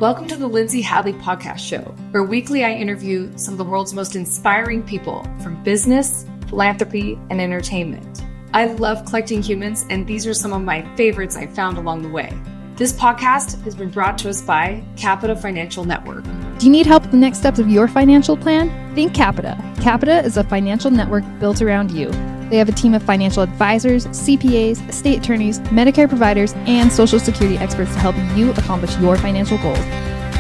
Welcome to the Lindsay Hadley Podcast Show, where weekly I interview some of the world's most inspiring people from business, philanthropy, and entertainment. I love collecting humans, and these are some of my favorites I found along the way. This podcast has been brought to us by Capita Financial Network. Do you need help with the next steps of your financial plan? Think Capita. Capita is a financial network built around you. They have a team of financial advisors, CPAs, estate attorneys, Medicare providers, and Social Security experts to help you accomplish your financial goals.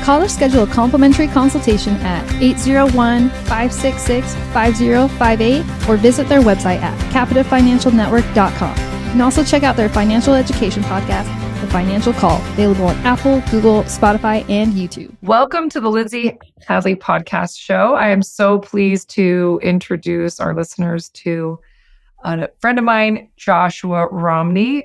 Call or schedule a complimentary consultation at 801-566-5058 or visit their website at capitafinancialnetwork.com. You can also check out their financial education podcast, The Financial Call, available on Apple, Google, Spotify, and YouTube. Welcome to the Lindsay Hadley Podcast Show. I am so pleased to introduce our listeners to a friend of mine, Joshua Romney.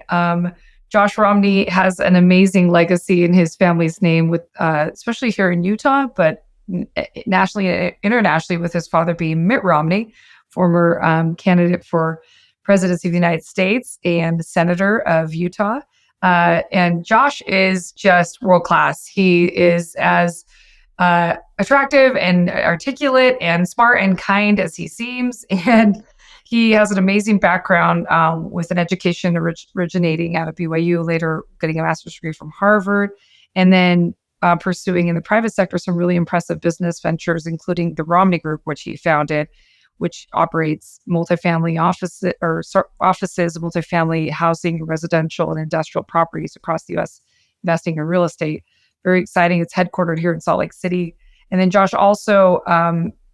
Josh Romney has an amazing legacy in his family's name, with especially here in Utah, but nationally and internationally, with his father being Mitt Romney, former candidate for presidency of the United States and senator of Utah. And Josh is just world class. He is as attractive and articulate and smart and kind as he seems. And he has an amazing background with an education originating out of BYU, later getting a master's degree from Harvard, and then pursuing in the private sector some really impressive business ventures, including the Romney Group, which he founded, which operates multifamily offices, multifamily housing, residential, and industrial properties across the U.S., investing in real estate. Very exciting. It's headquartered here in Salt Lake City. And then Josh also,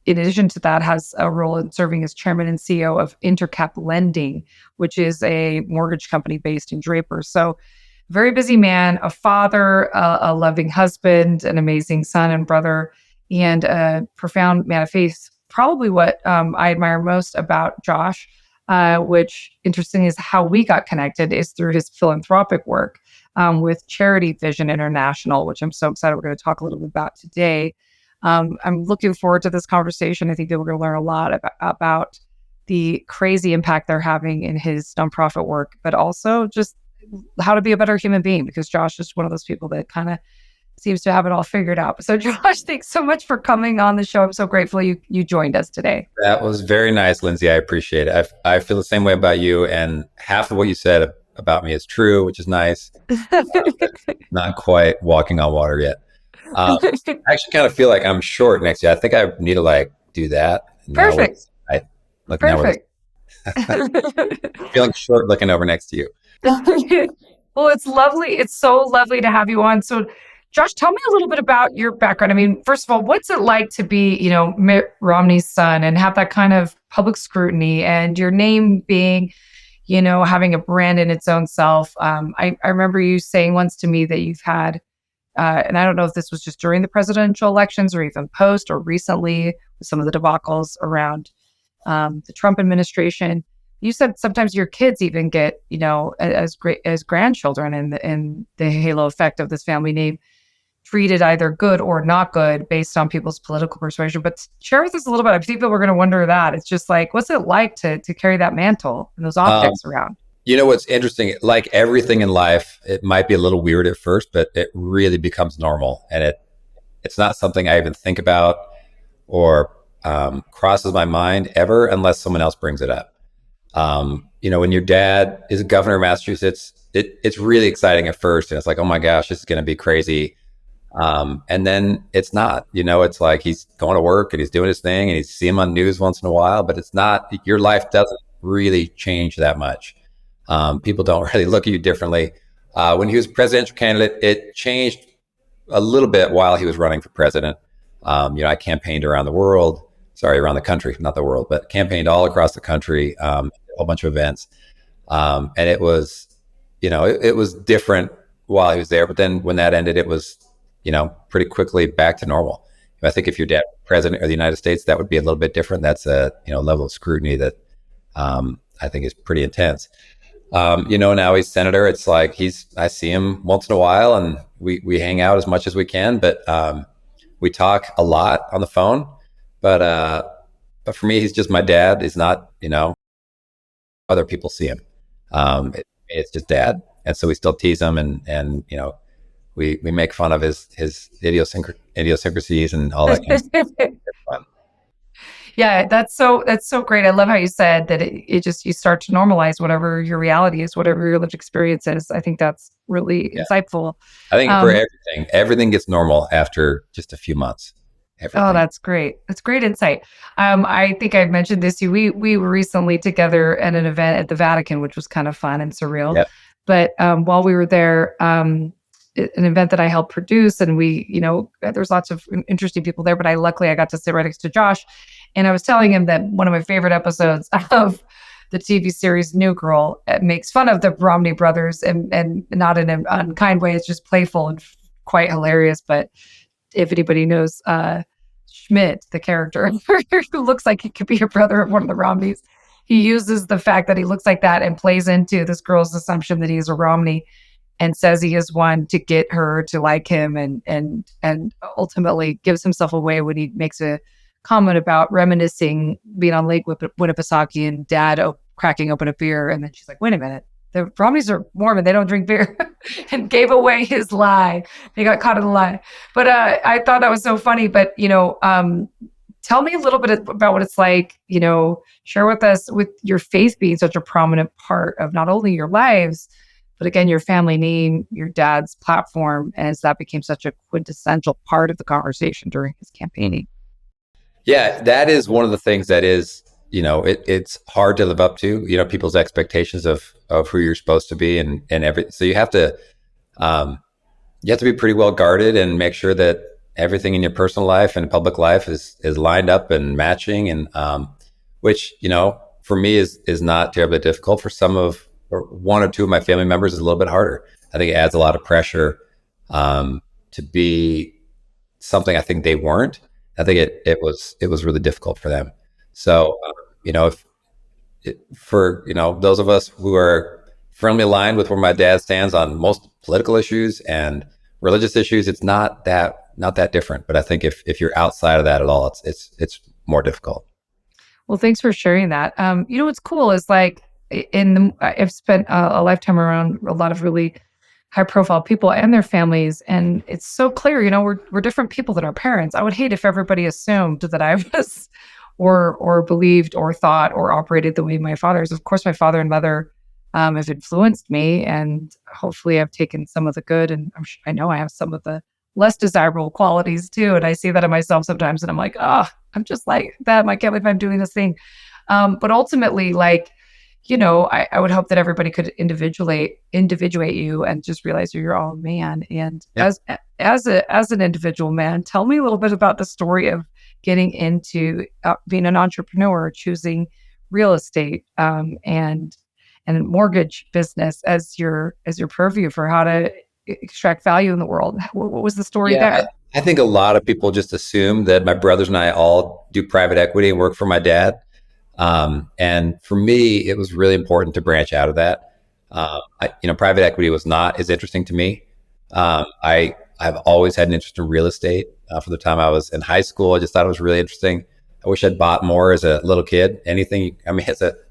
in addition to that, has a role in serving as chairman and CEO of Intercap Lending, which is a mortgage company based in Draper. So very busy man, a father, a loving husband, an amazing son and brother, and a profound man of faith. Probably what I admire most about Josh, which interesting is how we got connected, is through his philanthropic work with Charity Vision International, which I'm so excited we're going to talk a little bit about today. I'm looking forward to this conversation. I think that we're going to learn a lot about the crazy impact they're having in his nonprofit work, but also just how to be a better human being, because Josh is one of those people that kind of seems to have it all figured out. So Josh, thanks so much for coming on the show. I'm so grateful you joined us today. That was very nice, Lindsay. I appreciate it. I feel the same way about you, and half of what you said about me is true, which is nice. Not quite walking on water yet. I actually kind of feel like I'm short next to you. I think I need to do that. Perfect. Perfect. Feeling short looking over next to you. Well, it's lovely. It's so lovely to have you on. So Josh, tell me a little bit about your background. I mean, first of all, what's it like to be, Mitt Romney's son and have that kind of public scrutiny, and your name being, having a brand in its own self? I remember you saying once to me that you've had, and I don't know if this was just during the presidential elections or even post or recently with some of the debacles around the Trump administration. You said sometimes your kids even get, as grandchildren, and the halo effect of this family name, treated either good or not good based on people's political persuasion. But share with us a little bit. I think people were going to wonder that. It's just what's it like to carry that mantle and those optics around? What's interesting, like everything in life, it might be a little weird at first, but it really becomes normal. And it's not something I even think about or crosses my mind ever unless someone else brings it up. When your dad is a governor of Massachusetts, it's really exciting at first. And it's like, oh my gosh, this is going to be crazy. And then it's not, it's like he's going to work and he's doing his thing and you see him on news once in a while, but it's not, your life doesn't really change that much. People don't really look at you differently. When he was presidential candidate, it changed a little bit while he was running for president. I campaigned around the country, not the world, but campaigned all across the country, a whole bunch of events. And it was, it was different while he was there. But then when that ended, it was, pretty quickly back to normal. I think if your dad was president of the United States, that would be a little bit different. That's a, level of scrutiny that I think is pretty intense. Now he's senator. It's like I see him once in a while and we hang out as much as we can, but we talk a lot on the phone. But for me, he's just my dad. He's not, other people see him. It's just dad. And so we still tease him and we make fun of his idiosyncrasies and all that kind of stuff. It's fun. Yeah, that's so great. I love how you said that it just you start to normalize whatever your reality is, whatever your lived experience is. I think that's really Yeah. insightful. I think for Um, everything gets normal after just a few months. oh, Everything. that's great. That's great insight. I think I've mentioned this to you. We were recently together at an event at the Vatican, which was kind of fun and surreal. Yep. But while we were there, an event that I helped produce, and there's lots of interesting people there. But luckily I got to sit right next to Josh, and I was telling him that one of my favorite episodes of the TV series New Girl makes fun of the Romney brothers, and not in an unkind way. It's just playful and quite hilarious. But if anybody knows Schmidt, the character who looks like he could be a brother of one of the Romneys, he uses the fact that he looks like that and plays into this girl's assumption that he's a Romney and says he is one to get her to like him, and ultimately gives himself away when he makes a comment about reminiscing being on Lake Winnipesaukee and dad cracking open a beer. And then she's like, wait a minute, the Romneys are Mormon, they don't drink beer, and gave away his lie. He got caught in the lie. But I thought that was so funny. But, tell me a little bit about what it's like, share with us with your faith being such a prominent part of not only your lives, but again, your family name, your dad's platform, as that became such a quintessential part of the conversation during his campaigning. Yeah, that is one of the things that is, it's hard to live up to, people's expectations of who you're supposed to be, and everything. So you have to be pretty well guarded and make sure that everything in your personal life and public life is lined up and matching, and which, for me is not terribly difficult. For or one or two of my family members is a little bit harder. I think it adds a lot of pressure to be something I think they weren't. I think it was really difficult for them. So, for those of us who are firmly aligned with where my dad stands on most political issues and religious issues, it's not that different. But I think if you're outside of that at all, it's more difficult. Well, thanks for sharing that. What's cool is like I've spent a lifetime around a lot of really high profile people and their families. And it's so clear, we're different people than our parents. I would hate if everybody assumed that I was or believed or thought or operated the way my father is. Of course, my father and mother have influenced me, and hopefully I've taken some of the good, and I know I have some of the less desirable qualities too. And I see that in myself sometimes, and I'm like, I'm just like them. I can't believe I'm doing this thing. But ultimately, like, I would hope that everybody could individuate you and just realize you're your own man. And Yep. as an individual man, tell me a little bit about the story of getting into being an entrepreneur, choosing real estate and mortgage business as your purview for how to extract value in the world. What was the story Yeah, there? I think a lot of people just assume that my brothers and I all do private equity and work for my dad. And for me, it was really important to branch out of that. Private equity was not as interesting to me. I've always had an interest in real estate. From the time I was in high school, I just thought it was really interesting. I wish I'd bought more as a little kid. As a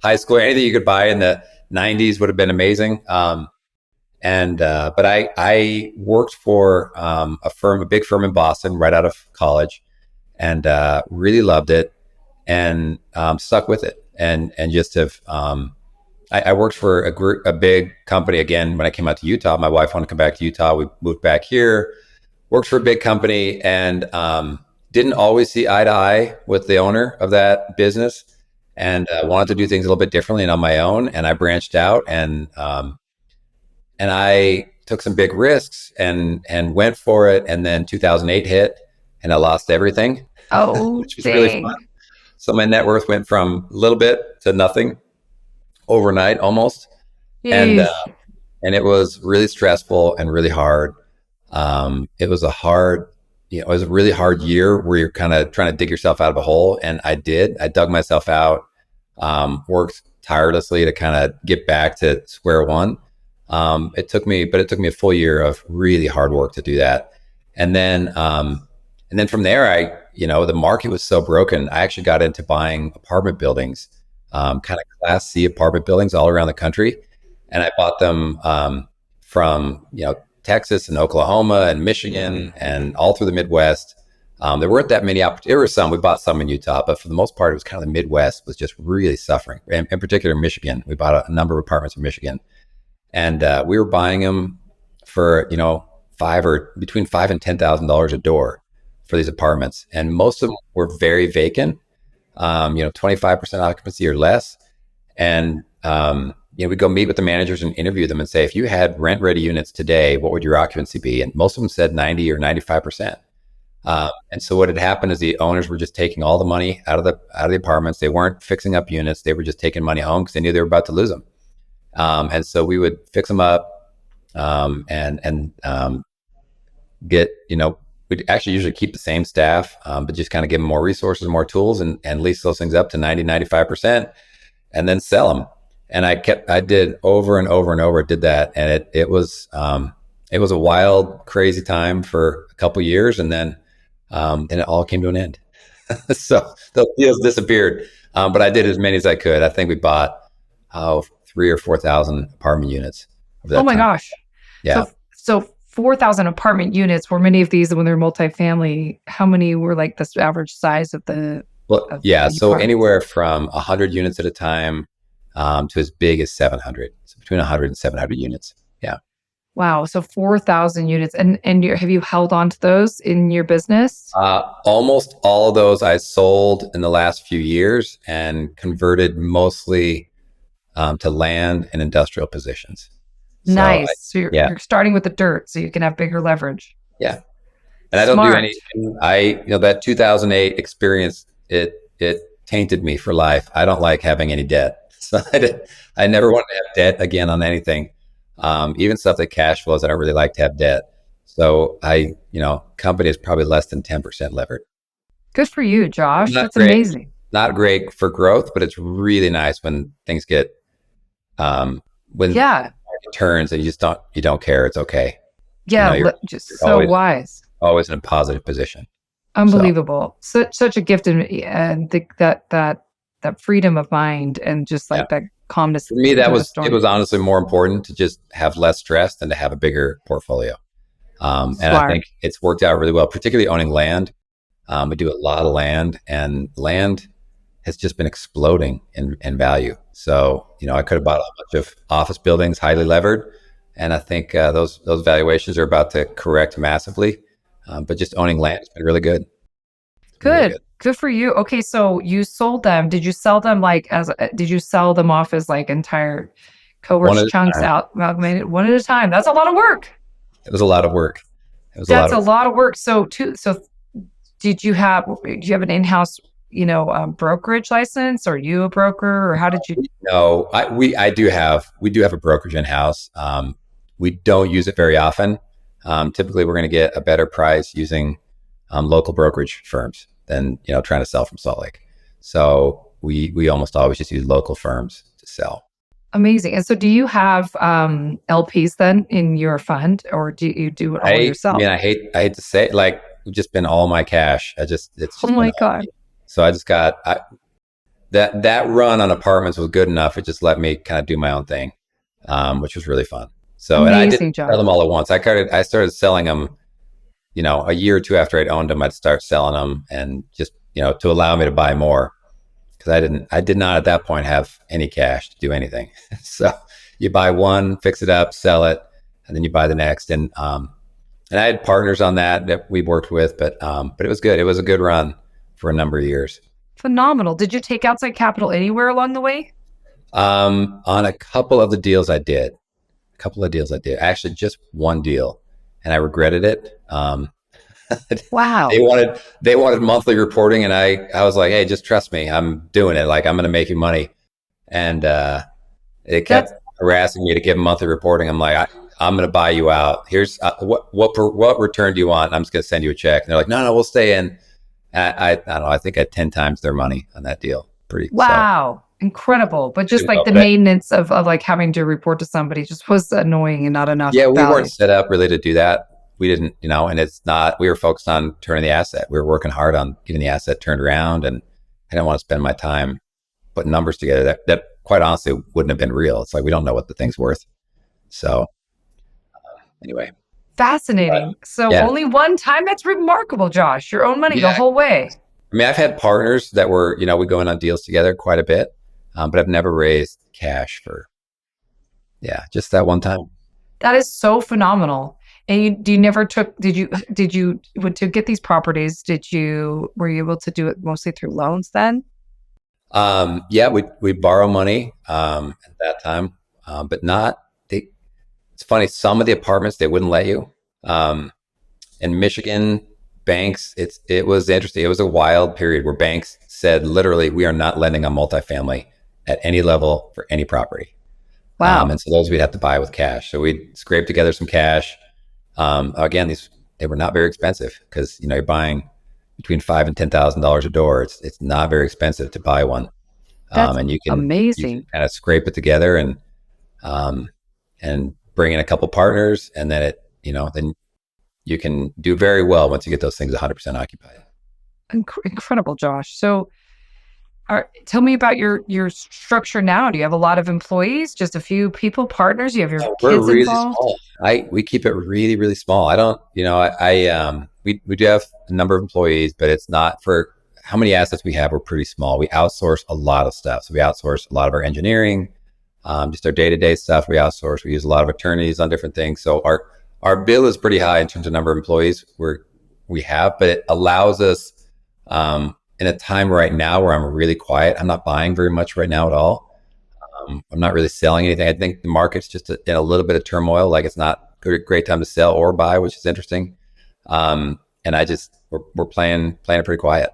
high schooler, anything you could buy in the 90s would have been amazing. But I worked for a big firm in Boston right out of college, and really loved it, and stuck with it, and just have. I worked for a big company again when I came out to Utah. My wife wanted to come back to Utah. We moved back here, worked for a big company, and didn't always see eye to eye with the owner of that business, and wanted to do things a little bit differently and on my own. And I branched out, and I took some big risks and went for it. And then 2008 hit, and I lost everything, Oh, which was really fun. dang. So my net worth went from a little bit to nothing overnight almost. And Jeez. and it was really stressful and really hard. It was it was a really hard year where you're kind of trying to dig yourself out of a hole. And I dug myself out, worked tirelessly to kind of get back to square one. It took me a full year of really hard work to do that. And then from there, the market was so broken. I actually got into buying apartment buildings, kind of Class C apartment buildings all around the country. And I bought them from, Texas and Oklahoma and Michigan and all through the Midwest. There weren't that many opportunities. There were some. We bought some in Utah, but for the most part, it was kind of the Midwest was just really suffering. And in particular, Michigan. We bought a number of apartments in Michigan, and we were buying them for between $5,000 and $10,000 a door for these apartments, and most of them were very vacant. 25% occupancy or less, and we'd go meet with the managers and interview them and say, if you had rent ready units today, what would your occupancy be? And most of them said 90 or 95%. And so what had happened is the owners were just taking all the money out of the apartments. They weren't fixing up units. They were just taking money home because they knew they were about to lose them. And so we would fix them up, and get, we'd actually usually keep the same staff, but just kind of give them more resources, more tools, and lease those things up to 90, 95%, and then sell them. And I did over and over and over, did that. And it was a wild, crazy time for a couple years. And then it all came to an end. So those deals disappeared. But I did as many as I could. I think we bought 3,000 or 4,000 apartment units over that Oh my time. gosh. Yeah. So 4,000 apartment units. Were many of these when they're multifamily? How many were like the average size of the? Well, of yeah. the So apartments? anywhere from 100 units at a time to as big as 700. So between 100 and 700 units. Yeah. Wow. So 4,000 units. And have you held on to those in your business? Almost all of those I sold in the last few years and converted mostly to land and industrial positions. Nice. So Yeah. you're starting with the dirt so you can have bigger leverage. Yeah. And I don't do Smart. anything. That 2008 experience, it tainted me for life. I don't like having any debt. So I never want to have debt again on anything. Even stuff that cash flows, I don't really like to have debt. So company is probably less than 10% levered. Good for you, Josh. Not That's great. amazing. Not great for growth, but it's really nice when things get, when Yeah. it turns and you don't care. It's okay. Yeah. You're Just so always- wise. Always in a positive position. Unbelievable. Such a gift, and that freedom of mind and just like that calmness. For me, through the it storm. was honestly more important to just have less stress than to have a bigger portfolio. And I Smart. think it's worked out really well, particularly owning land. We do a lot of land, and land has just been exploding in value. So, I could have bought a bunch of office buildings, highly levered, and I think those valuations are about to correct massively. But just owning land has been really good. It's been really Good. Good for you. Okay, so you sold them. Did you sell them did you sell them off as like entire One at cohorts, a chunks time. out, amalgamated, one at a time? That's a lot of work. It was a lot of work. It was That's a a lot of lot of work. So do you have an in-house, brokerage license? Or are you a broker, or how did you? No, we do have a brokerage in house. We don't use it very often. Typically, we're going to get a better price using local brokerage firms than trying to sell from Salt Lake. So we almost always just use local firms to sell. Amazing. And so do you have LPs then in your fund, or do you do it all yourself? I mean, I hate to say it, like, it's just been all my cash. It's just Oh my been all God. me. So I just got that run on apartments was good enough. It just let me kind of do my own thing, which was really fun. So, and I Amazing didn't job. sell them all at once. I started selling them, a year or two after I'd owned them. I'd start selling them, and just to allow me to buy more, because I did not at that point have any cash to do anything. So you buy one, fix it up, sell it, and then you buy the next. And I had partners on that we worked with, but it was good. It was a good run for a number of years. Phenomenal. Did you take outside capital anywhere along the way? On a couple of the deals I did. Actually, just one deal, and I regretted it. Wow. They wanted monthly reporting, and I was like, hey, just trust me, I'm doing it. Like, I'm going to make you money. And they kept harassing me to give them monthly reporting. I'm like, I'm going to buy you out. Here's what return do you want? I'm just going to send you a check. And they're like, no, we'll stay in. I don't know. I think I had 10 times their money on that deal. Wow. Incredible. But just like the Okay. maintenance of like having to report to somebody just was annoying and not enough Yeah, we value. weren't set up really to do that. We didn't, and it's not, we were focused on turning the asset. We were working hard on getting the asset turned around, and I didn't want to spend my time putting numbers together that quite honestly wouldn't have been real. It's like, we don't know what the thing's worth. So anyway. Fascinating. So Yeah. only one time? That's remarkable, Josh. Your own money the Yeah. whole way. I mean, I've had partners that were, we go in on deals together quite a bit, but I've never raised cash for, just that one time. That is so phenomenal. And you never took, to get these properties, were you able to do it mostly through loans then? Yeah, we borrow money at that time, but not. It's funny. Some of the apartments they wouldn't let you. In Michigan, banks. It was interesting. It was a wild period where banks said literally, we are not lending on multifamily at any level for any property. Wow. And so those we'd have to buy with cash. So we'd scrape together some cash. Again, they were not very expensive because you're buying between $5,000 and $10,000 a door. It's not very expensive to buy one. That's And you can amazing. kind of scrape it together um, and bring in a couple partners, and then then you can do very well once you get those things 100% occupied. Incredible, Josh. So, tell me about your structure now. Do you have a lot of employees? Just a few people, partners? You have your We're kids really involved? small. We keep it really, really small. I don't, we do have a number of employees, but it's not for how many assets we have. We're pretty small. We outsource a lot of stuff. So we outsource a lot of our engineering, just our day-to-day stuff. We outsource. We use a lot of attorneys on different things. So our bill is pretty high in terms of number of employees we have, but it allows us, in a time right now where I'm really quiet. I'm not buying very much right now at all. I'm not really selling anything. I think the market's just in a little bit of turmoil. Like it's not a great time to sell or buy, which is interesting. And we're playing it pretty quiet.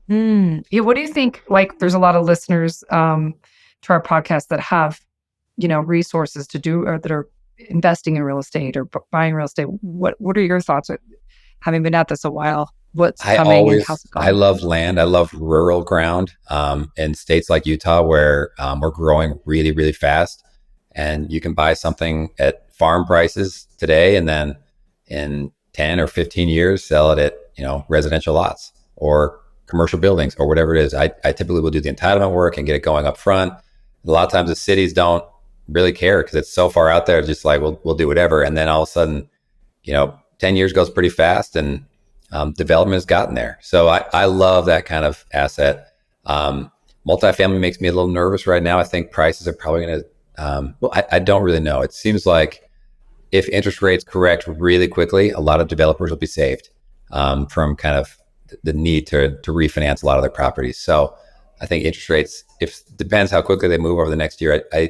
Yeah. What do you think? Like, there's a lot of listeners to our podcast that have, resources to do or that are investing in real estate or buying real estate. What are your thoughts? Having been at this a while, what's coming and how's it I going? love land. I love rural ground. In states like Utah where we're growing really, really fast, and you can buy something at farm prices today, and then in 10 or 15 years, sell it at, residential lots or commercial buildings or whatever it is. I typically will do the entitlement work and get it going up front. A lot of times the cities don't really care because it's so far out there. Just like, we'll do whatever. And then all of a sudden, 10 years goes pretty fast, and development has gotten there. So I love that kind of asset. Multifamily makes me a little nervous right now. I think prices are probably going to, I don't really know. It seems like if interest rates correct really quickly, a lot of developers will be saved from kind of the need to refinance a lot of their properties. So I think interest rates, depends how quickly they move over the next year. I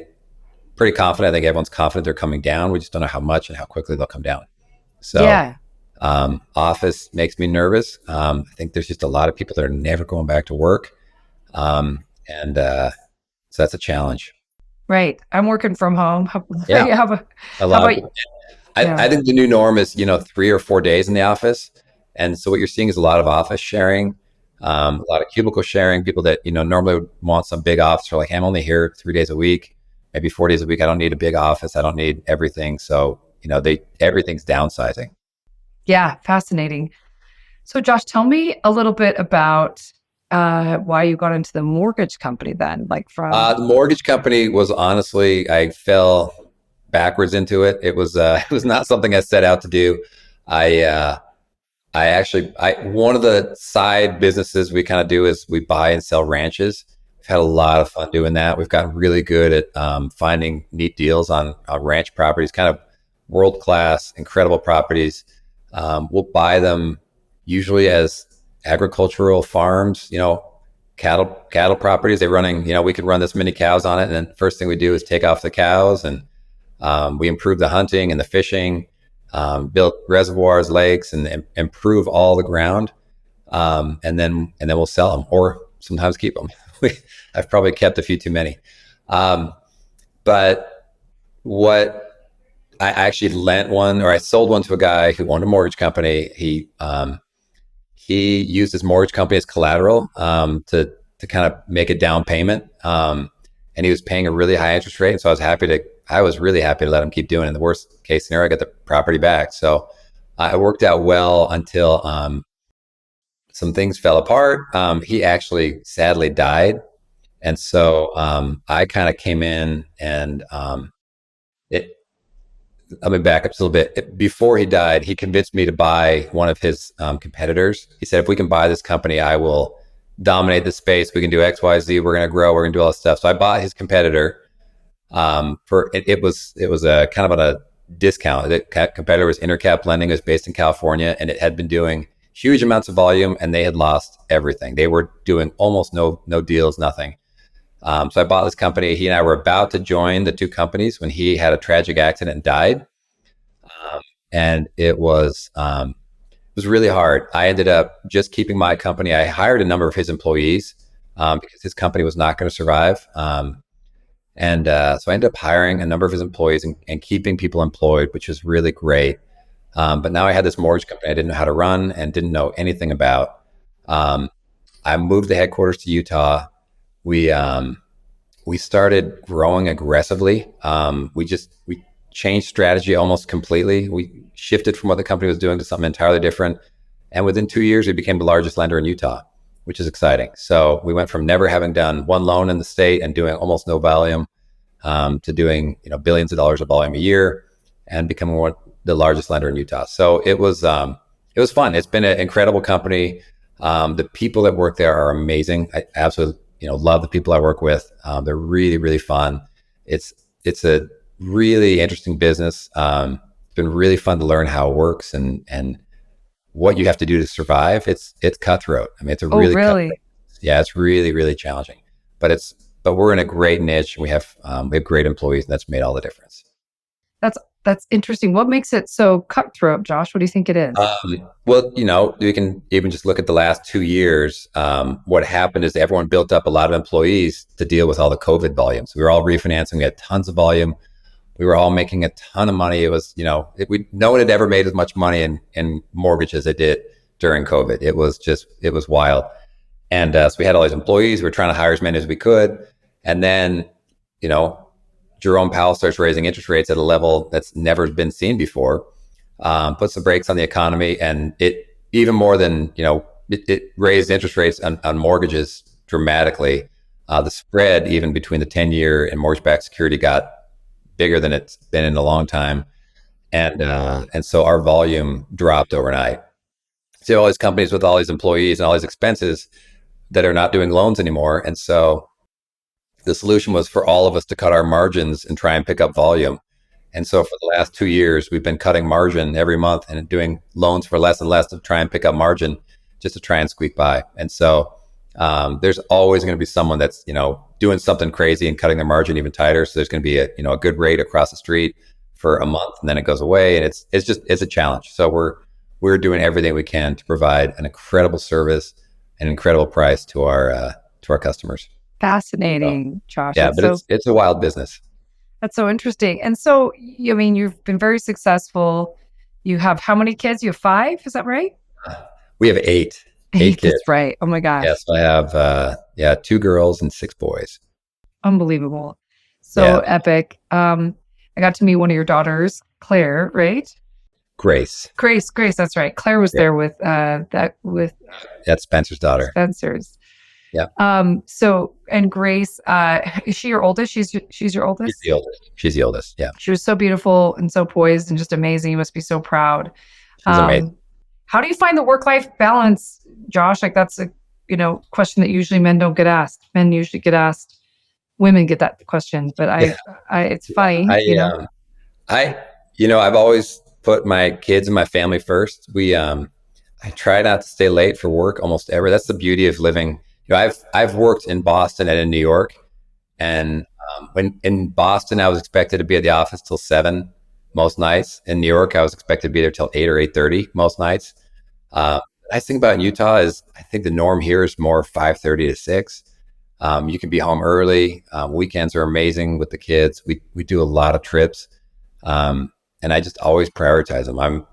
pretty confident. I think everyone's confident they're coming down. We just don't know how much and how quickly they'll come down. So Yeah. office makes me nervous. I think there's just a lot of people that are never going back to work. And so that's a challenge. Right. I'm working from home. Yeah. How about, A how lot about of, yeah. I think the new norm is, 3 or 4 days in the office. And so what you're seeing is a lot of office sharing, a lot of cubicle sharing, people that, normally would want some big office are like, hey, I'm only here 3 days a week, maybe 4 days a week. I don't need a big office. I don't need everything. So, everything's downsizing. Yeah, fascinating. So Josh, tell me a little bit about why you got into the mortgage company then, like from The mortgage company was honestly, I fell backwards into it. It was it was not something I set out to do. I one of the side businesses we kind of do is we buy and sell ranches. We've had a lot of fun doing that. We've gotten really good at finding neat deals on ranch properties, kind of world class, incredible properties. We'll buy them usually as agricultural farms, cattle properties. They're running, we could run this many cows on it. And then first thing we do is take off the cows, and we improve the hunting and the fishing, build reservoirs, lakes, and improve all the ground. And then we'll sell them or sometimes keep them. I've probably kept a few too many. But what I actually lent one, or I sold one to a guy who owned a mortgage company. He used his mortgage company as collateral to kind of make a down payment, and he was paying a really high interest rate. And so I was really happy to let him keep doing it. In the worst case scenario, I got the property back. So it worked out well until some things fell apart. He actually sadly died, and so I kind of came in and it let me back up just a little bit. Before he died, he convinced me to buy one of his competitors. He said, if we can buy this company, I will dominate the space. We can do X, Y, Z. We're going to grow. We're going to do all this stuff. So I bought his competitor. It was a kind of on a discount. The competitor was Intercap Lending. It was based in California, and it had been doing huge amounts of volume, and they had lost everything. They were doing almost no deals, nothing. So I bought this company. He and I were about to join the two companies when he had a tragic accident and died. And it was really hard. I ended up just keeping my company. I hired a number of his employees because his company was not going to survive. So I ended up hiring a number of his employees and keeping people employed, which was really great. But now I had this mortgage company I didn't know how to run and didn't know anything about. I moved the headquarters to Utah. We started growing aggressively. We changed strategy almost completely. We shifted from what the company was doing to something entirely different. And within 2 years, we became the largest lender in Utah, which is exciting. So we went from never having done one loan in the state and doing almost no volume to doing billions of dollars of volume a year and becoming the largest lender in Utah. So it was fun. It's been an incredible company. The people that work there are amazing. I absolutely love the people I work with. They're really, really fun. It's a really interesting business. It's been really fun to learn how it works and what you have to do to survive. It's cutthroat. I mean, it's a really really? Yeah, it's really, really challenging. But we're in a great niche. We have great employees, and that's made all the difference. That's interesting. What makes it so cutthroat, Josh? What do you think it is? Well, you can even just look at the last 2 years. What happened is everyone built up a lot of employees to deal with all the COVID volumes. We were all refinancing. We had tons of volume. We were all making a ton of money. It was, no one had ever made as much money in mortgage as they did during COVID. It was wild. And so we had all these employees. We were trying to hire as many as we could. And then, Jerome Powell starts raising interest rates at a level that's never been seen before, puts the brakes on the economy, and it even more than, it raised interest rates on mortgages dramatically. The spread even between the 10-year and mortgage-backed security got bigger than it's been in a long time. And so our volume dropped overnight. So all these companies with all these employees and all these expenses that are not doing loans anymore. And so the solution was for all of us to cut our margins and try and pick up volume. And so for the last 2 years, we've been cutting margin every month and doing loans for less and less to try and pick up margin just to try and squeak by. And so there's always going to be someone that's, doing something crazy and cutting their margin even tighter. So there's going to be a good rate across the street for a month and then it goes away. And it's a challenge. So we're doing everything we can to provide an incredible service and an incredible price to our customers. Fascinating, Josh. Yeah, but it's a wild business. That's so interesting. And so, you've been very successful. You have how many kids? You have 5? Is that right? We have 8. 8 kids. That's right. Oh my gosh. Yes, I have 2 girls and 6 boys. Unbelievable. So epic. I got to meet one of your daughters, Claire, right? Grace. That's right. Claire was there with That's Spencer's daughter. Spencer's. Yeah. So, and Grace, is she your oldest? She's your oldest? She's the oldest. Yeah. She was so beautiful and so poised and just amazing. You must be so proud. She's amazing. How do you find the work-life balance, Josh? Like that's a, question that usually men don't get asked. Men usually get asked. Women get that question, but it's funny. I've always put my kids and my family first. I try not to stay late for work almost ever. That's the beauty of living. I've worked in Boston and in New York, and when in Boston, I was expected to be at the office till 7 most nights. In New York, I was expected to be there till 8 or 8:30 most nights. The nice thing about Utah is I think the norm here is more 5:30 to 6. You can be home early. Weekends are amazing with the kids. We do a lot of trips, and I just always prioritize them.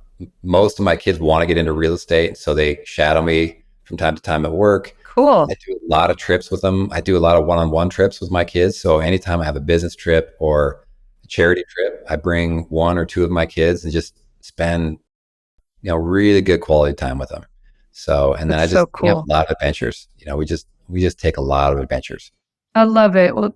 Most of my kids want to get into real estate, so they shadow me from time to time at work. Cool. I do a lot of trips with them. I do a lot of one-on-one trips with my kids. So anytime I have a business trip or a charity trip, I bring 1 or 2 of my kids and just spend, really good quality time with them. So, and then That's I just so cool. have a lot of adventures. We just take a lot of adventures. I love it. Well,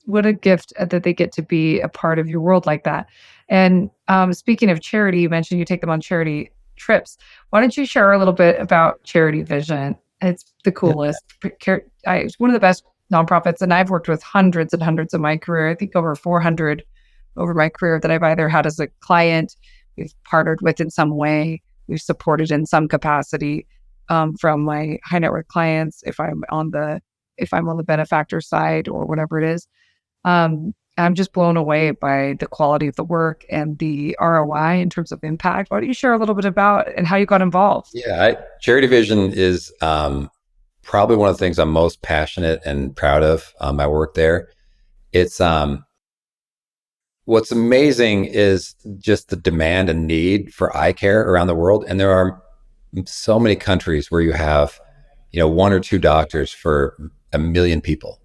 what a gift that they get to be a part of your world like that. And speaking of charity, you mentioned you take them on charity trips. Why don't you share a little bit about Charity Vision? It's the Yeah. coolest. It's one of the best nonprofits, and I've worked with hundreds and hundreds of my career. I think over 400 over my career that I've either had as a client, we've partnered with in some way, we've supported in some capacity from my high net worth clients. If I'm on the benefactor side or whatever it is, I'm just blown away by the quality of the work and the ROI in terms of impact. Why don't you share a little bit about and how you got involved? Yeah, Charity Vision is probably one of the things I'm most passionate and proud of. My work there. It's what's amazing is just the demand and need for eye care around the world, and there are so many countries where you have, one or two doctors for a million people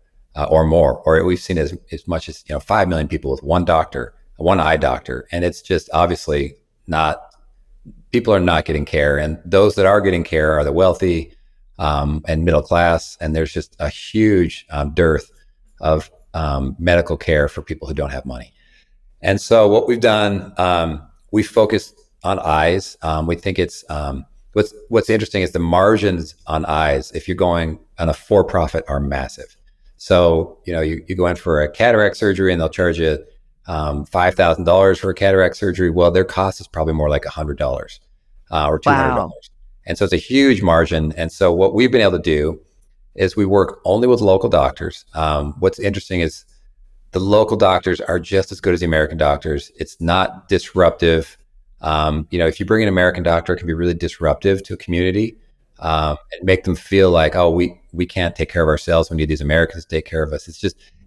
or more, or we've seen as much as 5 million people with one doctor, one eye doctor, and it's just obviously not. People are not getting care, and those that are getting care are the wealthy and middle class, and there's just a huge dearth of medical care for people who don't have money. And so what we've done, we focus on eyes. We think it's what's interesting is the margins on eyes, if you're going on a for-profit, are massive. So, you go in for a cataract surgery and they'll charge you $5,000 for a cataract surgery. Well, their cost is probably more like $100 or $200. Wow. And so it's a huge margin. And so what we've been able to do is we work only with local doctors. What's interesting is the local doctors are just as good as the American doctors. It's not disruptive. If you bring an American doctor, it can be really disruptive to a community and make them feel like, oh, we can't take care of ourselves. We need these Americans to take care of us.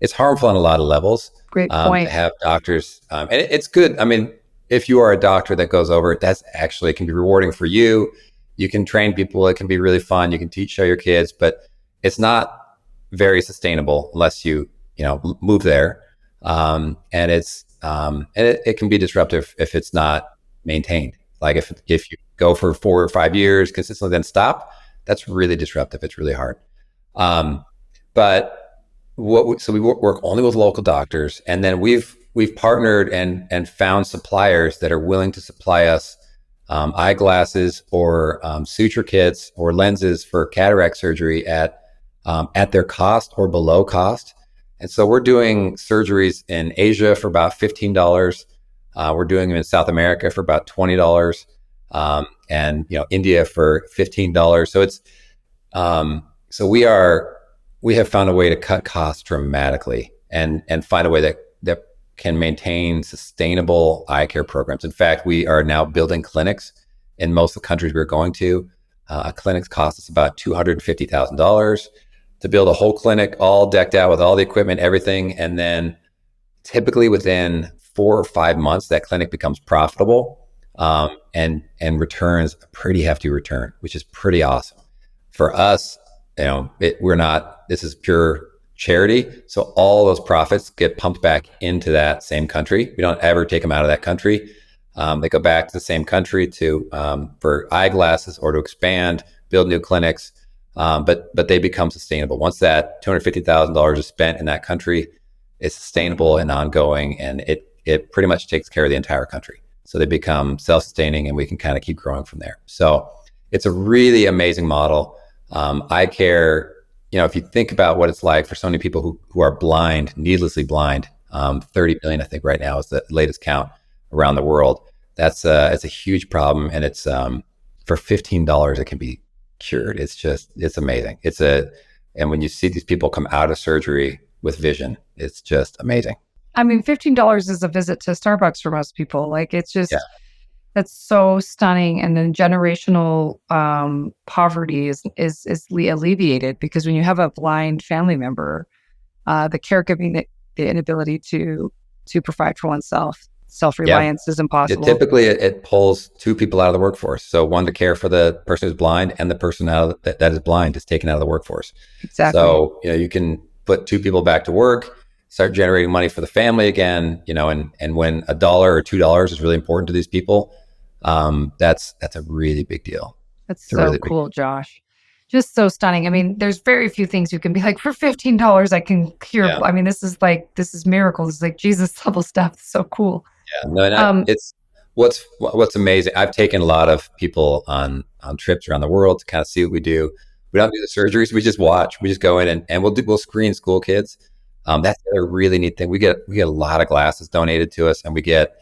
It's harmful on a lot of levels. Great point. To have doctors. And it's good. I mean, if you are a doctor that goes over it, that's actually, it can be rewarding for you. You can train people. It can be really fun. You can show your kids, but it's not very sustainable unless you move there. And it can be disruptive if it's not maintained. Like if you go for 4 or 5 years consistently, then stop, that's really disruptive. It's really hard. But so we work only with local doctors, and then we've partnered and found suppliers that are willing to supply us eyeglasses or suture kits or lenses for cataract surgery at their cost or below cost. And so we're doing surgeries in Asia for about $15. We're doing them in South America for about $20, and India for $15. So it's so we have found a way to cut costs dramatically and find a way that can maintain sustainable eye care programs. In fact, we are now building clinics in most of the countries we're going to. A clinic costs us about $250,000 to build a whole clinic, all decked out with all the equipment, everything. And then typically within 4 or 5 months, that clinic becomes profitable and returns a pretty hefty return, which is pretty awesome. For us, this is pure charity. So all those profits get pumped back into that same country. We don't ever take them out of that country. They go back to the same country for eyeglasses or to expand, build new clinics. But they become sustainable. Once that $250,000 is spent in that country, it's sustainable and ongoing, and it pretty much takes care of the entire country. So they become self-sustaining, and we can kind of keep growing from there. So it's a really amazing model. Eye care, if you think about what it's like for so many people who are blind, needlessly blind, 30 million, I think right now is the latest count around the world. It's a huge problem, and it's for $15 it can be cured. It's amazing. And when you see these people come out of surgery with vision, it's just amazing. I mean, $15 is a visit to Starbucks for most people. Like, it's just, that's so stunning. And then generational poverty is alleviated, because when you have a blind family member, the caregiving, the inability to provide for oneself, self-reliance is impossible. Typically, it pulls 2 people out of the workforce. So one to care for the person who's blind, and the person that is blind is taken out of the workforce. Exactly. So you can put 2 people back to work, start generating money for the family again. And when $1 or $2 is really important to these people, that's a really big deal. That's so really cool, Josh. Just so stunning. I mean, there's very few things you can be like, for $15, I can cure. Yeah. I mean, this is miracle. This is like Jesus level stuff. It's so cool. Yeah, no, Um, it's what's amazing. I've taken a lot of people on trips around the world to kind of see what we do. We don't do the surgeries. We just watch. We just go in and we'll screen school kids. That's a really neat thing. We get a lot of glasses donated to us, and we get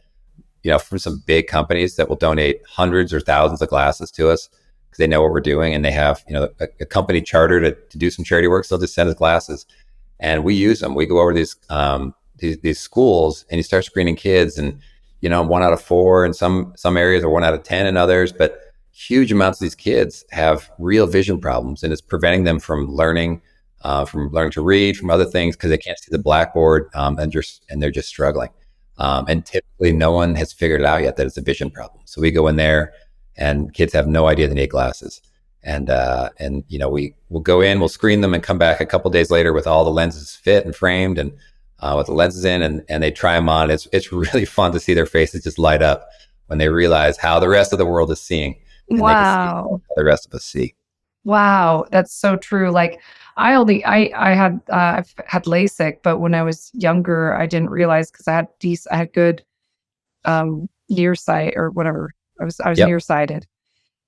from some big companies that will donate hundreds or thousands of glasses to us because they know what we're doing, and they have a company charter to do some charity work. So they'll just send us glasses, and we use them. We go over these schools, and you start screening kids, and 1 out of 4 in some areas, or 1 out of 10 in others, but huge amounts of these kids have real vision problems, and it's preventing them from learning to read, from other things, because they can't see the blackboard, and they're just struggling. And typically, no one has figured it out yet that it's a vision problem. So we go in there, and kids have no idea they need glasses. And we'll go in, we'll screen them, and come back a couple of days later with all the lenses fit and framed, and with the lenses in, and they try them on. It's really fun to see their faces just light up when they realize how the rest of the world is seeing, and they can see how the rest of us see. Wow, that's so true. Like I've had LASIK, but when I was younger, I didn't realize because I had good nearsight or whatever. I was Yep. nearsighted,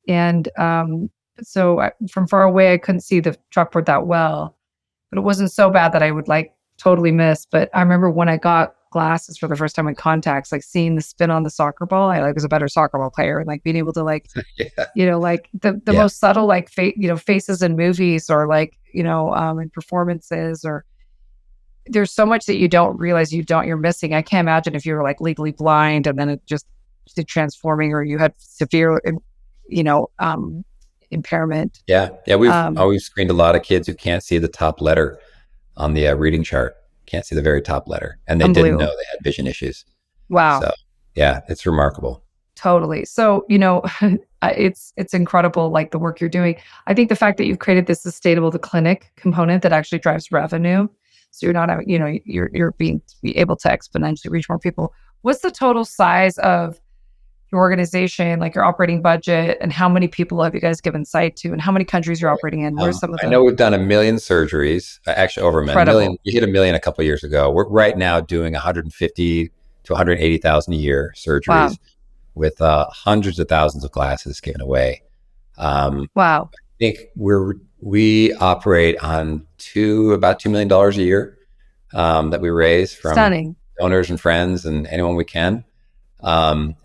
and from far away I couldn't see the chalkboard that well, but it wasn't so bad that I would like totally miss. But I remember when I got glasses for the first time in contacts, like seeing the spin on the soccer ball. I was a better soccer ball player, and like being able to like Yeah. like the Yeah. most subtle like faces in movies, or like in performances, or there's so much that you don't realize you're missing. I can't imagine if you were like legally blind and then it just did transforming, or you had severe you know um impairment. Yeah. Yeah. We've um always screened a lot of kids who can't see the top letter on the reading chart, can't see the very top letter, and they didn't know Unbelievable. they had vision issues. Wow. So yeah, it's remarkable. Totally. So, it's incredible, like the work you're doing. I think the fact that you've created this sustainable the clinic component that actually drives revenue. So you're not, you're being be able to exponentially reach more people. What's the total size of your organization, like your operating budget, and how many people have you guys given sight to, and how many countries you're operating in? What are some of I the know we've done 1 million surgeries, actually over a million. incredible? You hit 1 million a couple of years ago. We're right now doing 150 to 180,000 a year Wow. surgeries with hundreds of thousands of glasses given away. Wow. I think we operate on about $2 million a year that we raise from Stunning. donors and friends and anyone we can. But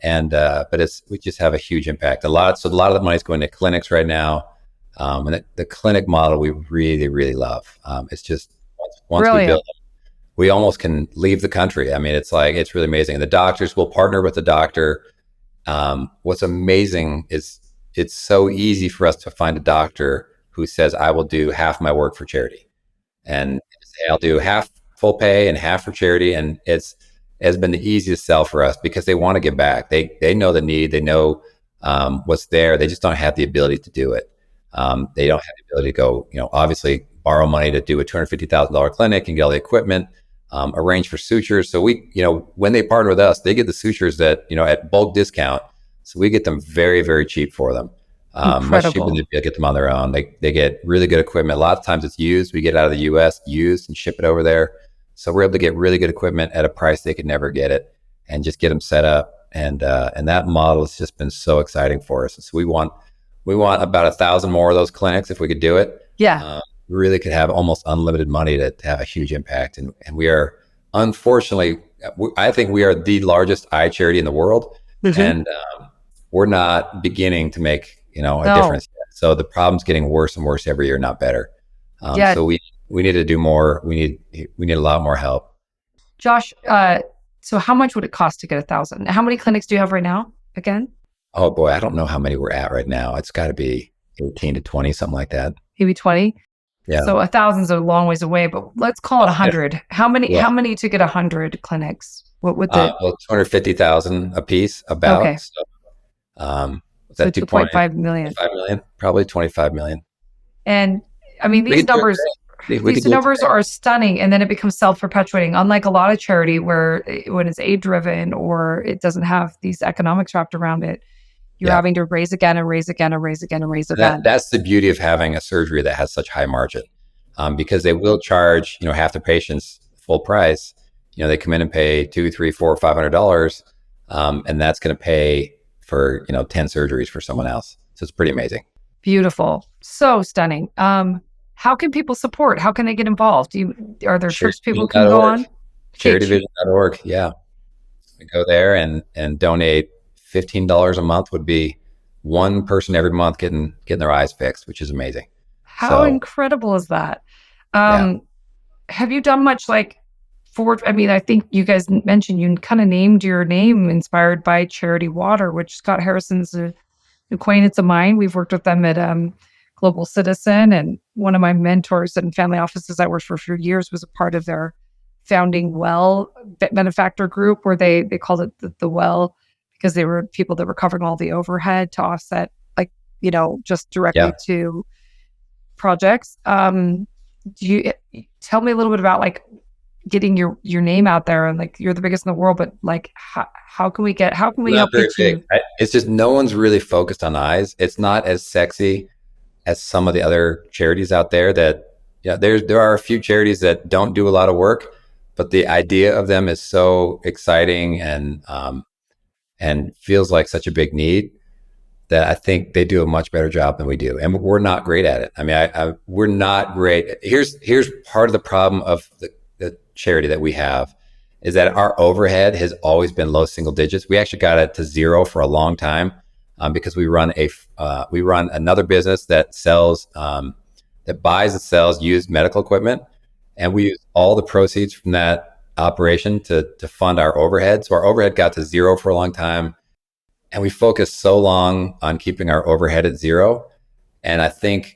we just have a huge impact. So a lot of the money is going to clinics right now. And the clinic model we really, really love. It's just once we build Brilliant. them, we almost can leave the country. I mean, it's really amazing. The doctors will partner with the doctor. What's amazing is it's so easy for us to find a doctor who says, I will do half my work for charity, and say, I'll do half full pay and half for charity. And has been the easiest sell for us because they want to give back. They know the need. They know what's there. They just don't have the ability to do it. They don't have the ability to go, obviously borrow money to do a $250,000 clinic and get all the equipment, arrange for sutures. So when they partner with us, they get the sutures at bulk discount. So we get them very, very cheap for them. Much cheaper than Incredible. they'll get them on their own. They get really good equipment. A lot of times it's used. We get it out of the US used and ship it over there. So we're able to get really good equipment at a price they could never get it, and just get them set up. And that model has just been so exciting for us. So we want about 1,000 more of those clinics if we could do it. Yeah. We really could have almost unlimited money to have a huge impact. And we are, unfortunately, I think we are the largest eye charity in the world. Mhm. And we're not beginning to make, a No. difference yet. So the problem's getting worse and worse every year, not better. Yeah. So we need to do more. We need a lot more help. Josh, so how much would it cost to get 1,000? How many clinics do you have right now again? Oh boy, I don't know how many we're at right now. It's got to be 18 to 20, something like that. Maybe 20? Yeah. So 1,000's a long ways away, but let's call it 100. How many to get 100 clinics? What would the 250,000 a piece about. Okay. So, was so that 2.5 million? 5 million? Probably 25 million. And I mean, We these could do it numbers today. We could these do it numbers today. are stunning, and then it becomes self-perpetuating, unlike a lot of charity where when it's aid driven or it doesn't have these economics wrapped around it, you're Yeah. having to raise again and raise again and raise again and raise again. That's the beauty of having a surgery that has such high margin, because they will charge half the patients full price. They come in and pay $200, $300, $400, $500. And that's going to pay for, 10 surgeries for someone else. So it's pretty amazing. Beautiful. So stunning. How can people support? How can they get involved? Are there trips people can go on? Charityvision.org. Yeah. We go there and donate $15 a month would be one person every month getting their eyes fixed, which is amazing. How incredible is that? Have you done much I think you guys mentioned you kind of named your name inspired by Charity Water, which Scott Harrison's an acquaintance of mine. We've worked with them at Global Citizen, and one of my mentors in family offices I worked for years was a part of their founding well benefactor group, where they called it the well because they were people that were covering all the overhead to offset, just directly to projects. Do you tell me a little bit about getting your name out there, and you're the biggest in the world, but how can we help you? It's just no one's really focused on eyes. It's not as sexy as some of the other charities out there there are a few charities that don't do a lot of work, but the idea of them is so exciting and feels like such a big need that I think they do a much better job than we do. And we're not great at it. I mean, we're not great. Here's part of the problem of the charity that we have is that our overhead has always been low single digits. We actually got it to zero for a long time because we run another business that buys and sells used medical equipment. And we use all the proceeds from that operation to fund our overhead. So our overhead got to zero for a long time. And we focused so long on keeping our overhead at zero. And I think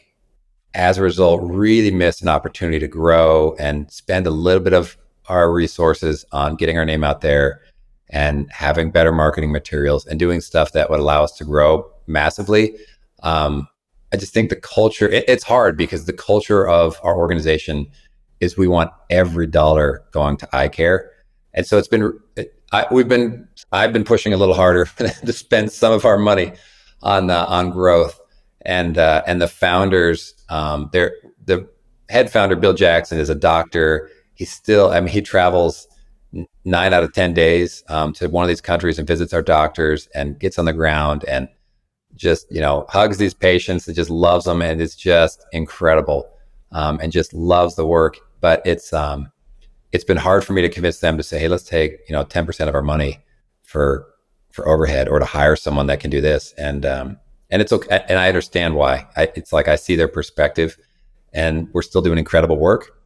as a result, really missed an opportunity to grow and spend a little bit of our resources on getting our name out there and having better marketing materials and doing stuff that would allow us to grow massively. I just think the culture, it's hard because the culture of our organization is we want every dollar going to eye care. And so I've been pushing a little harder to spend some of our money on growth, and the founders, the head founder Bill Jackson is a doctor. He travels 9 out of 10 days to one of these countries and visits our doctors and gets on the ground and just hugs these patients and just loves them, and it's just incredible, and just loves the work. But it's been hard for me to convince them to say, hey, let's take 10% of our money for overhead, or to hire someone that can do this. And it's okay. And I understand why. I see their perspective, and we're still doing incredible work,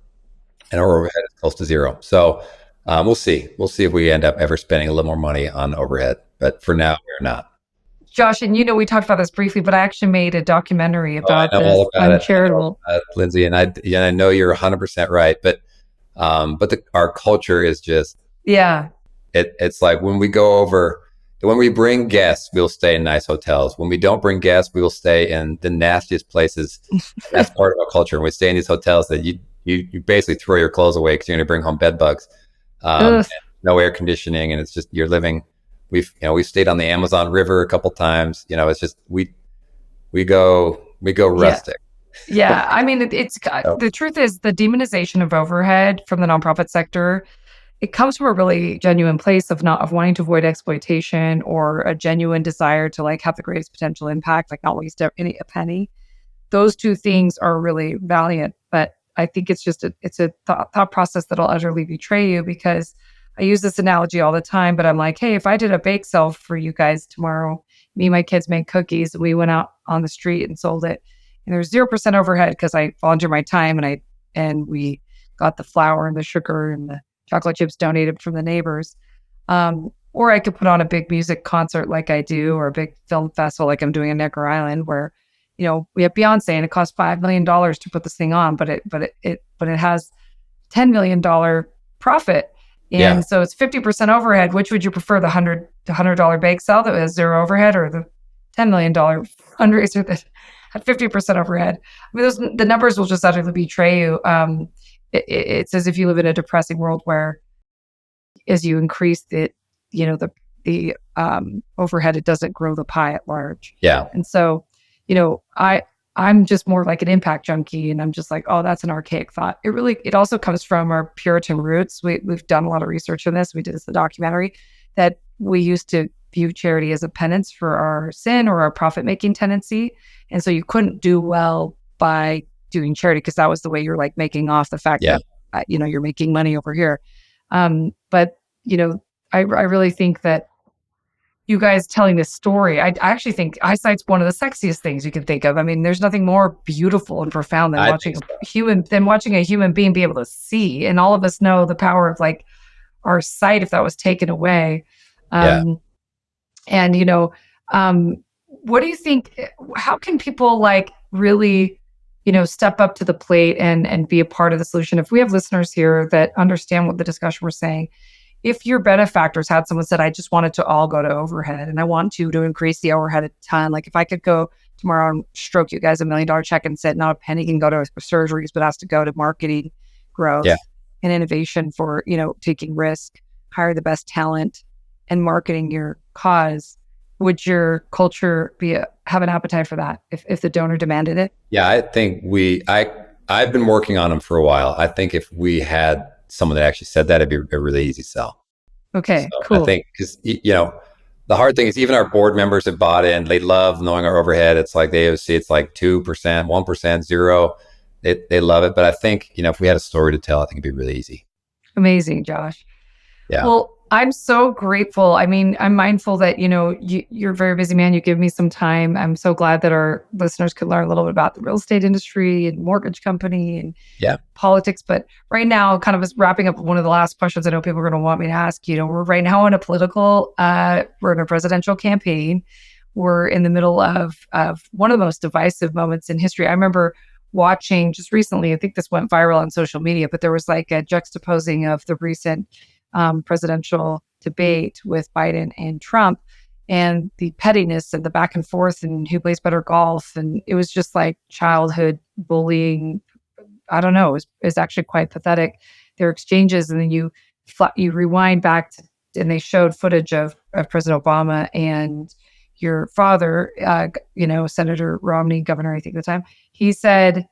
and our overhead is close to zero. So we'll see if we end up ever spending a little more money on overhead. But for now, we're not. Josh, and we talked about this briefly, but I actually made a documentary about this on charitable. Lindsay, and I know you're 100% right, but our culture is just it's like when we bring guests, we'll stay in nice hotels. When we don't bring guests, we will stay in the nastiest places. That's part of our culture. And we stay in these hotels that you basically throw your clothes away because you're going to bring home bed bugs. No air conditioning, and it's just you're living. We've stayed on the Amazon River a couple times. It's just we go rustic. Yeah. I mean, the truth is the demonization of overhead from the nonprofit sector, it comes from a really genuine place of wanting to avoid exploitation, or a genuine desire to have the greatest potential impact, not waste a penny. Those two things are really valiant, but I think it's just it's a thought process that'll utterly betray you, because I use this analogy all the time, but I'm like, hey, if I did a bake sale for you guys tomorrow, me and my kids made cookies, and we went out on the street and sold it, and there's 0% overhead because I volunteered my time, and we got the flour and the sugar and the chocolate chips donated from the neighbors. Or I could put on a big music concert like I do, or a big film festival like I'm doing in Necker Island, where we have Beyonce, and it costs $5 million to put this thing on, but it has $10 million profit. And so it's 50% overhead. Which would you prefer, the $100 bake sale that has zero overhead, or the $10 million fundraiser that had 50% overhead? I mean, the numbers will just utterly betray you. It's as if you live in a depressing world where, as you increase the overhead, it doesn't grow the pie at large. Yeah. And so, I'm just more like an impact junkie, and I'm just like, oh, that's an archaic thought. It also comes from our Puritan roots. We've done a lot of research on this. We did this in the documentary, that we used to view charity as a penance for our sin or our profit-making tendency. And so you couldn't do well by doing charity because that was the way you're like making off the fact Yeah. that, you're making money over here. But, I really think that you guys telling this story, I actually think eyesight's one of the sexiest things you can think of. I mean, there's nothing more beautiful and profound than I watching think so. watching a human being be able to see. And all of us know the power of like our sight if that was taken away. Yeah. And what do you think? How can people like really, step up to the plate and be a part of the solution? If we have listeners here that understand what the discussion we're saying, if your benefactors had someone said, I just want it to all go to overhead and I want you to increase the overhead a ton. Like if I could go tomorrow and stroke you guys $1 million check and said, not a penny can go to surgeries, but has to go to marketing, growth, Yeah. and innovation for, taking risk, hire the best talent and marketing your cause. Would your culture have an appetite for that if the donor demanded it? Yeah. I think I've been working on them for a while. I think if we had someone that actually said that, it'd be a really easy sell. Okay, So cool. I think because, the hard thing is even our board members have bought in. They love knowing our overhead. It's like the AOC, it's like 2%, 1%, 0. They love it. But I think, if we had a story to tell, I think it'd be really easy. Amazing, Josh. Yeah. Well, I'm so grateful. I mean, I'm mindful that, you're a very busy man. You give me some time. I'm so glad that our listeners could learn a little bit about the real estate industry and mortgage company and Yeah. politics. But right now, kind of as wrapping up one of the last questions I know people are going to want me to ask, we're right now in a we're in a presidential campaign. We're in the middle of one of the most divisive moments in history. I remember watching just recently, I think this went viral on social media, but there was like a juxtaposing of the recent presidential debate with Biden and Trump and the pettiness and the back and forth and who plays better golf. And it was just like childhood bullying. I don't know. It was actually quite pathetic, their exchanges. And then you rewind back and they showed footage of President Obama and your father, Senator Romney, governor, I think at the time. He said,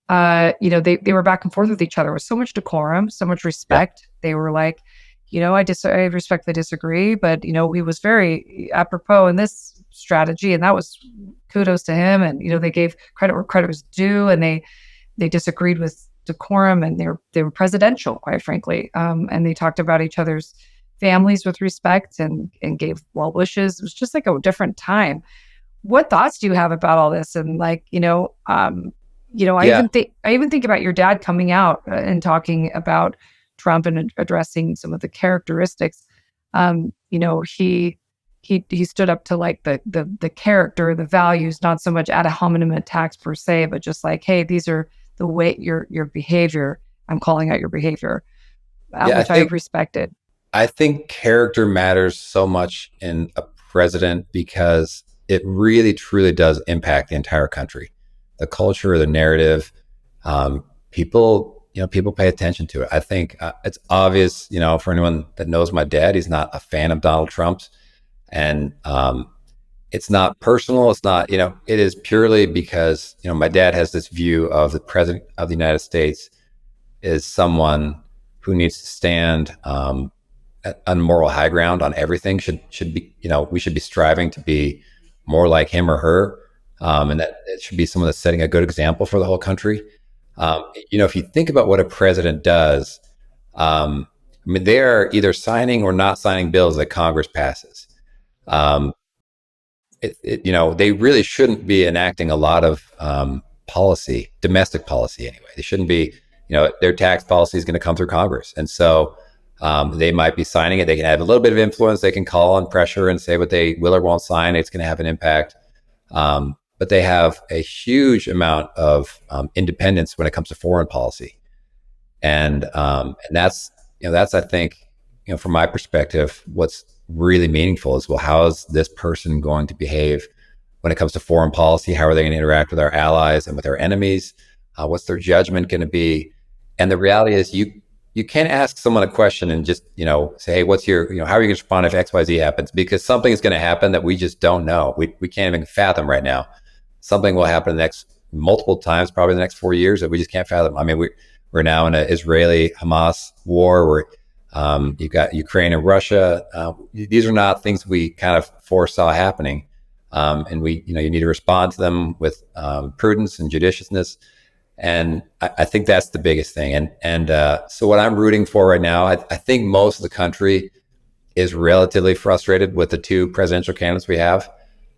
they were back and forth with each other with so much decorum, so much respect. Yeah. They were like, I respectfully disagree, but, he was very apropos in this strategy. And that was kudos to him. And, they gave credit where credit was due. And they disagreed with decorum and they were presidential, quite frankly. And they talked about each other's families with respect and gave well wishes. It was just like a different time. What thoughts do you have about all this? And like, I even think about your dad coming out and talking about Trump and addressing some of the characteristics. He stood up to like the character, the values, not so much ad hominem attacks per se, but just like, hey, these are the way your behavior. I'm calling out your behavior, which I respected. I think character matters so much in a president because it really, truly does impact the entire country. The culture, the narrative, people pay attention to it. I think it's obvious, for anyone that knows my dad, he's not a fan of Donald Trump's. And it's not personal. It's not, it is purely because, my dad has this view of the president of the United States is someone who needs to stand on moral high ground on everything. Should be, we should be striving to be more like him or her. And that it should be someone that's setting a good example for the whole country. If you think about what a president does, they are either signing or not signing bills that Congress passes. They really shouldn't be enacting a lot of policy, domestic policy anyway. They shouldn't be, their tax policy is going to come through Congress. And so they might be signing it. They can have a little bit of influence. They can call on pressure and say what they will or won't sign. It's going to have an impact. But they have a huge amount of independence when it comes to foreign policy, and that's I think from my perspective, what's really meaningful is, well, how is this person going to behave when it comes to foreign policy? How are they going to interact with our allies and with our enemies? What's their judgment going to be? And the reality is, you can't ask someone a question and just say, hey, what's your how are you going to respond if XYZ happens? Because something is going to happen that we just don't know. We can't even fathom right now. Something will happen the next multiple times, probably the next 4 years, that we just can't fathom. I mean, we're now in an Israeli-Hamas war where You've got Ukraine and Russia. These are not things we kind of foresaw happening. And you need to respond to them with prudence and judiciousness. And I think that's the biggest thing. So what I'm rooting for right now, I think most of the country is relatively frustrated with the two presidential candidates we have.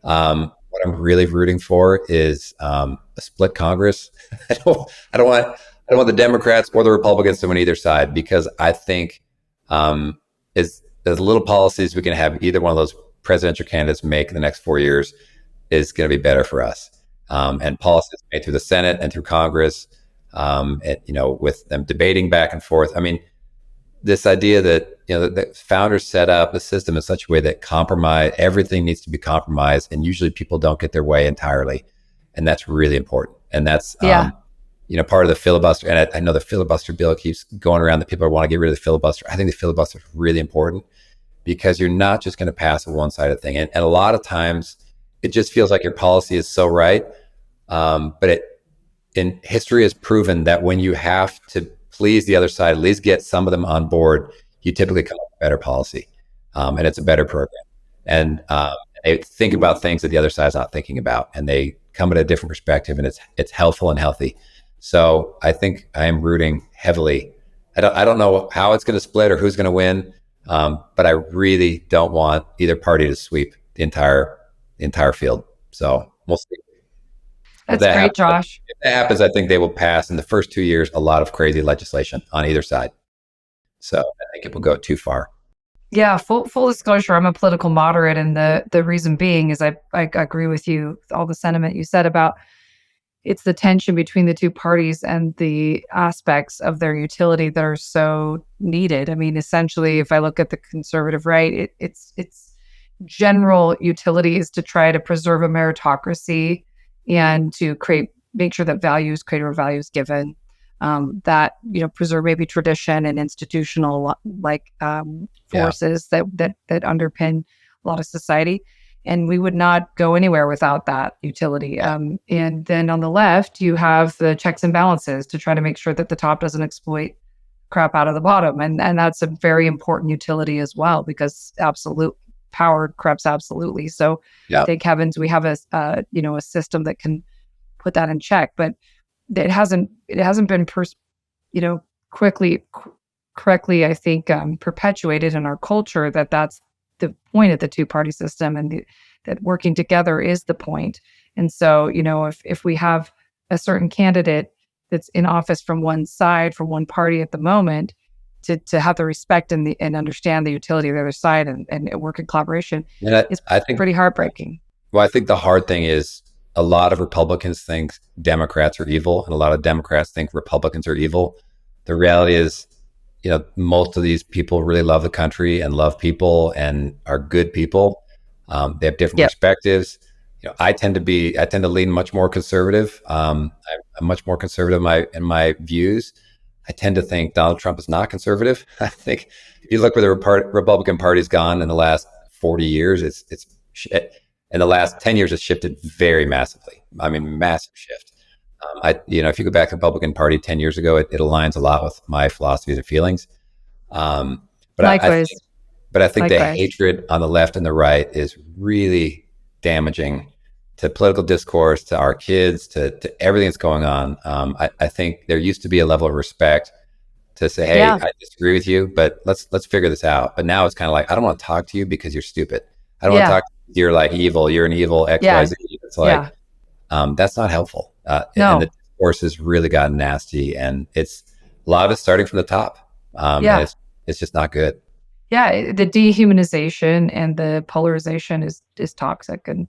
What I'm really rooting for is a split Congress. I don't want the Democrats or the Republicans to win either side, because I think as little policies we can have either one of those presidential candidates make in the next 4 years is going to be better for us. And policies made through the Senate and through Congress, with them debating back and forth. I mean, this idea that the founders set up the system in such a way that everything needs to be compromised, and usually people don't get their way entirely, and that's really important. And that's part of the filibuster. And I know the filibuster bill keeps going around that people want to get rid of the filibuster. I think the filibuster is really important because you're not just going to pass a one-sided thing, and a lot of times it just feels like your policy is so right, but in history has proven that when you have to please the other side, at least get some of them on board, you typically come up with a better policy, and it's a better program. And they think about things that the other side's not thinking about, and they come at a different perspective, and it's helpful and healthy. So I think I am rooting heavily. I don't know how it's going to split or who's going to win, but I really don't want either party to sweep the entire field. So we'll see. That's great, Josh. If that happens, I think they will pass in the first 2 years a lot of crazy legislation on either side. So I think it will go too far. Yeah, full disclosure, I'm a political moderate, and the reason being is I agree with you, all the sentiment you said about it's the tension between the two parties and the aspects of their utility that are so needed. I mean, essentially, if I look at the conservative right, it's general utility is to try to preserve a meritocracy and to make sure that creator values given, that preserve maybe tradition and institutional forces that underpin a lot of society. And we would not go anywhere without that utility. And then on the left, you have the checks and balances to try to make sure that the top doesn't exploit crap out of the bottom. And that's a very important utility as well, because absolute power corrupts absolutely. So thank heavens we have a system that can put that in check. But it hasn't been correctly, I think, perpetuated in our culture that's the point of the two-party system, and that working together is the point. And so, if we have a certain candidate that's in office from one side, from one party at the moment, to have the respect and understand the utility of the other side and work in collaboration, I think pretty heartbreaking. Well, I think the hard thing is a lot of Republicans think Democrats are evil, and a lot of Democrats think Republicans are evil. The reality is, most of these people really love the country and love people and are good people. They have different perspectives. I tend to lean much more conservative. I'm much more conservative in my views. I tend to think Donald Trump is not conservative. I think if you look where the Republican Party's gone in the last 40 years, it's in the last 10 years, it's shifted very massively. I mean, massive shift. If you go back to the Republican Party 10 years ago, it aligns a lot with my philosophies and feelings. But Likewise. I think the hatred on the left and the right is really damaging to political discourse, to our kids, to everything that's going on. I think there used to be a level of respect to say, hey, I disagree with you, but let's figure this out. But now it's kind of like, I don't want to talk to you because you're stupid. I don't want to talk to you, you're like evil, you're an evil XYZ. It's like, that's not helpful. No. And the discourse has really gotten nasty, and a lot of it's starting from the top. And it's just not good. Yeah, the dehumanization and the polarization is toxic. And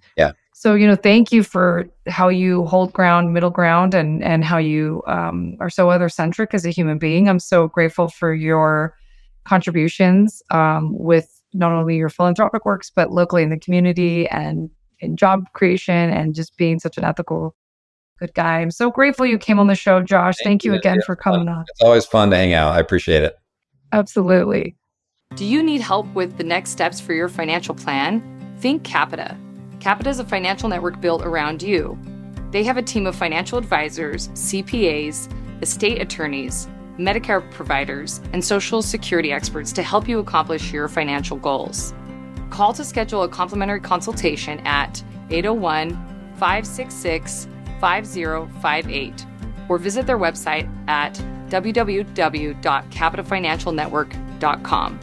so, thank you for how you hold middle ground, and how you are so other-centric as a human being. I'm so grateful for your contributions with not only your philanthropic works, but locally in the community and in job creation, and just being such an ethical, good guy. I'm so grateful you came on the show, Josh. Thank you again for coming on. It's always fun to hang out. I appreciate it. Absolutely. Do you need help with the next steps for your financial plan? Think Capita. Capita is a financial network built around you. They have a team of financial advisors, CPAs, estate attorneys, Medicare providers, and Social Security experts to help you accomplish your financial goals. Call to schedule a complimentary consultation at 801-566-5058 or visit their website at www.capitalfinancialnetwork.com.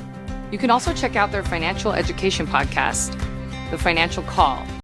You can also check out their financial education podcast, The Financial Call,